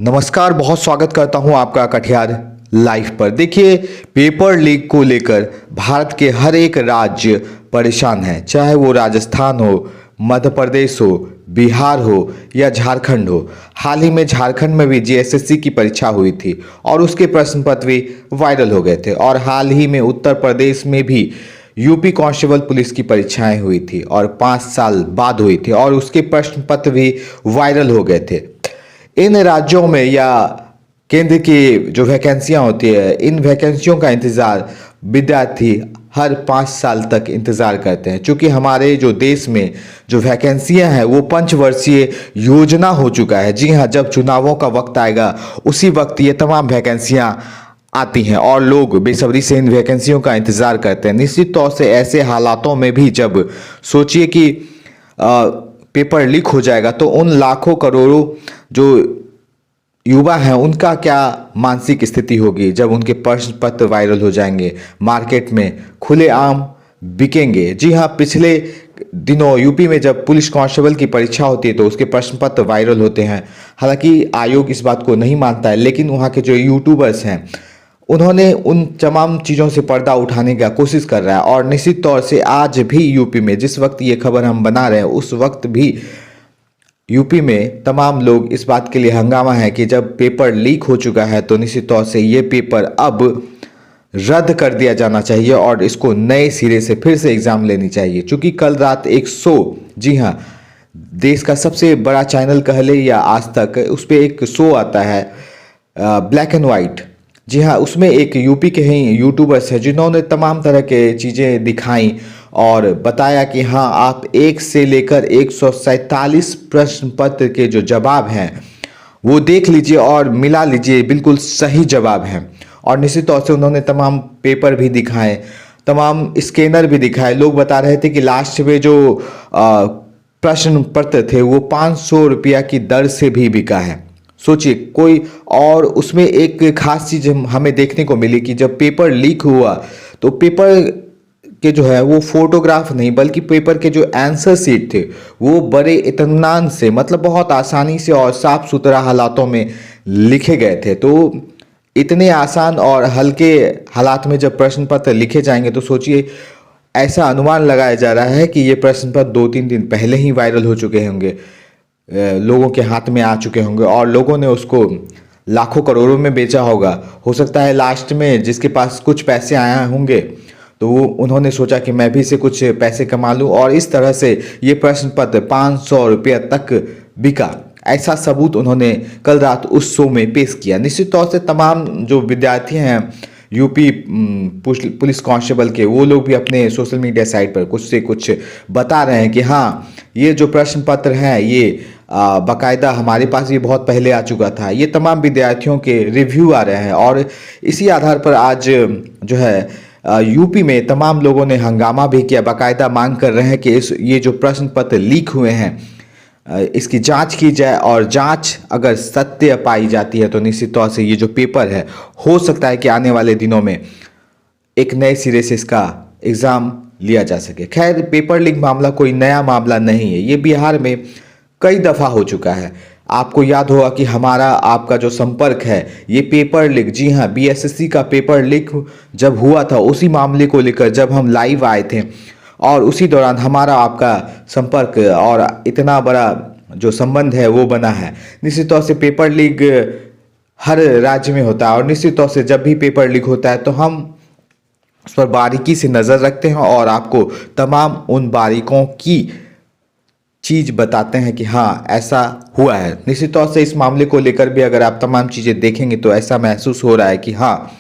नमस्कार, बहुत स्वागत करता हूं आपका कटिहार लाइव पर। देखिए, पेपर लीक को लेकर भारत के हर एक राज्य परेशान है, चाहे वो राजस्थान हो, मध्य प्रदेश हो, बिहार हो या झारखंड हो। हाल ही में झारखंड में भी जीएसएससी की परीक्षा हुई थी और उसके प्रश्न पत्र भी वायरल हो गए थे। और हाल ही में उत्तर प्रदेश में भी यूपी कांस्टेबल पुलिस की परीक्षाएं हुई थी और 5 साल बाद हुई थी और उसके प्रश्न पत्र भी वायरल हो गए थे। इन राज्यों में या केंद्र की जो वैकेंसियां होती है, इन वैकेंसियों का इंतज़ार विद्यार्थी हर 5 साल तक इंतज़ार करते हैं। क्योंकि हमारे जो देश में जो वैकेंसियां हैं वो पंचवर्षीय योजना हो चुका है। जी हाँ, जब चुनावों का वक्त आएगा उसी वक्त ये तमाम वैकेंसियां आती हैं और लोग बेसब्री से इन वैकेंसियों का इंतज़ार करते हैं। निश्चित तौर से ऐसे हालातों में भी जब सोचिए कि पेपर लीक हो जाएगा तो उन लाखों करोड़ों जो युवा हैं उनका क्या मानसिक स्थिति होगी जब उनके प्रश्न पत्र वायरल हो जाएंगे, मार्केट में खुलेआम बिकेंगे। जी हाँ, पिछले दिनों यूपी में जब पुलिस कांस्टेबल की परीक्षा होती है तो उसके प्रश्न पत्र वायरल होते हैं। हालांकि आयोग इस बात को नहीं मानता है, लेकिन वहाँ के जो यूट्यूबर्स हैं उन्होंने उन तमाम चीज़ों से पर्दा उठाने की कोशिश कर रहा है। और निश्चित तौर से आज भी यूपी में, जिस वक्त ये खबर हम बना रहे हैं उस वक्त भी यूपी में तमाम लोग इस बात के लिए हंगामा है कि जब पेपर लीक हो चुका है तो निश्चित तौर से ये पेपर अब रद्द कर दिया जाना चाहिए और इसको नए सिरे से फिर से एग्ज़ाम लेनी चाहिए। क्योंकि कल रात एक शो, जी हाँ, देश का सबसे बड़ा चैनल कह ले या आज तक, उस पर एक शो आता है ब्लैक एंड वाइट। जी हाँ, उसमें एक यूपी के ही यूट्यूबर्स हैं जिन्होंने तमाम तरह के चीज़ें दिखाई और बताया कि हाँ, आप 1 से लेकर 147 प्रश्न पत्र के जो जवाब हैं वो देख लीजिए और मिला लीजिए, बिल्कुल सही जवाब हैं। और निश्चित तौर से उन्होंने तमाम पेपर भी दिखाए, तमाम स्कैनर भी दिखाए। लोग बता रहे थे कि लास्ट में जो प्रश्न पत्र थे वो 500 रुपया की दर से भी बिका है। सोचिए कोई, और उसमें एक खास चीज़ हमें देखने को मिली कि जब पेपर लीक हुआ तो पेपर के जो है वो फोटोग्राफ नहीं बल्कि पेपर के जो आंसर शीट थे वो बड़े इत्मीनान से, मतलब बहुत आसानी से और साफ सुथरा हालातों में लिखे गए थे। तो इतने आसान और हल्के हालात में जब प्रश्न पत्र लिखे जाएंगे तो सोचिए, ऐसा अनुमान लगाया जा रहा है कि ये प्रश्न पत्र 2-3 दिन पहले ही वायरल हो चुके होंगे, लोगों के हाथ में आ चुके होंगे और लोगों ने उसको लाखों करोड़ों में बेचा होगा। हो सकता है लास्ट में जिसके पास कुछ पैसे आए होंगे तो वो उन्होंने सोचा कि मैं भी से कुछ पैसे कमा लूँ और इस तरह से ये प्रश्न पत्र 500 रुपये तक बिका। ऐसा सबूत उन्होंने कल रात उस शो में पेश किया। निश्चित तौर से तमाम जो विद्यार्थी हैं यूपी पुलिस कांस्टेबल के, वो लोग भी अपने सोशल मीडिया साइट पर कुछ से कुछ बता रहे हैं कि हाँ, ये जो प्रश्न पत्र हैं ये बाकायदा हमारे पास भी बहुत पहले आ चुका था। ये तमाम विद्यार्थियों के रिव्यू आ रहे हैं और इसी आधार पर आज जो है यूपी में तमाम लोगों ने हंगामा भी किया, बाकायदा मांग कर रहे हैं कि ये जो प्रश्न पत्र लीक हुए हैं इसकी जांच की जाए और जांच अगर सत्य पाई जाती है तो निश्चित तौर से ये जो पेपर है हो सकता है कि आने वाले दिनों में एक नए सिरे से इसका एग्ज़ाम लिया जा सके। खैर, पेपर लीक मामला कोई नया मामला नहीं है, ये बिहार में कई दफ़ा हो चुका है। आपको याद होगा कि हमारा आपका जो संपर्क है ये पेपर लीक, जी हाँ, बीएसएससी का पेपर लीक जब हुआ था उसी मामले को लेकर जब हम लाइव आए थे और उसी दौरान हमारा आपका संपर्क और इतना बड़ा जो संबंध है वो बना है। निश्चित तौर से पेपर लीक हर राज्य में होता है और निश्चित तौर से जब भी पेपर लीक होता है तो हम उस पर बारीकी से नज़र रखते हैं और आपको तमाम उन बारीकों की चीज़ बताते हैं कि हाँ, ऐसा हुआ है। निश्चित तौर से इस मामले को लेकर भी अगर आप तमाम चीज़ें देखेंगे तो ऐसा महसूस हो रहा है कि हाँ,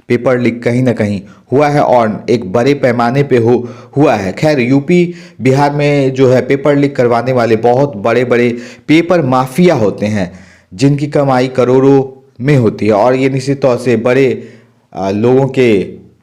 पेपर लीक कहीं ना कहीं हुआ है और एक बड़े पैमाने पे हुआ है। खैर, यूपी बिहार में जो है पेपर लीक करवाने वाले बहुत बड़े बड़े पेपर माफिया होते हैं जिनकी कमाई करोड़ों में होती है और ये निश्चित तौर से बड़े लोगों के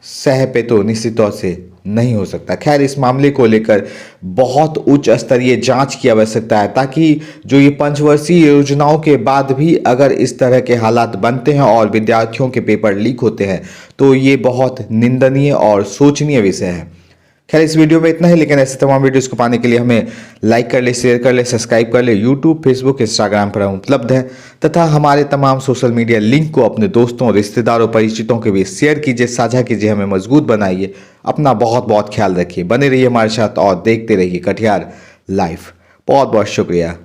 सह पे तो निश्चित तौर से नहीं हो सकता। खैर, इस मामले को लेकर बहुत उच्च स्तरीय जांच की आवश्यकता है ताकि जो ये पंचवर्षीय योजनाओं के बाद भी अगर इस तरह के हालात बनते हैं और विद्यार्थियों के पेपर लीक होते हैं तो ये बहुत निंदनीय और सोचनीय विषय है। खैर इस वीडियो में इतना ही, लेकिन ऐसे तमाम वीडियोस को पाने के लिए हमें लाइक कर ले, शेयर कर ले, सब्सक्राइब कर ले। यूट्यूब, फेसबुक, इंस्टाग्राम पर हम उपलब्ध हैं तथा हमारे तमाम सोशल मीडिया लिंक को अपने दोस्तों, रिश्तेदारों, परिचितों के बीच शेयर कीजिए, साझा कीजिए, हमें मजबूत बनाइए। अपना बहुत बहुत ख्याल रखिए, बने रहिए हमारे साथ और देखते रहिए कटिहार लाइव। बहुत बहुत शुक्रिया।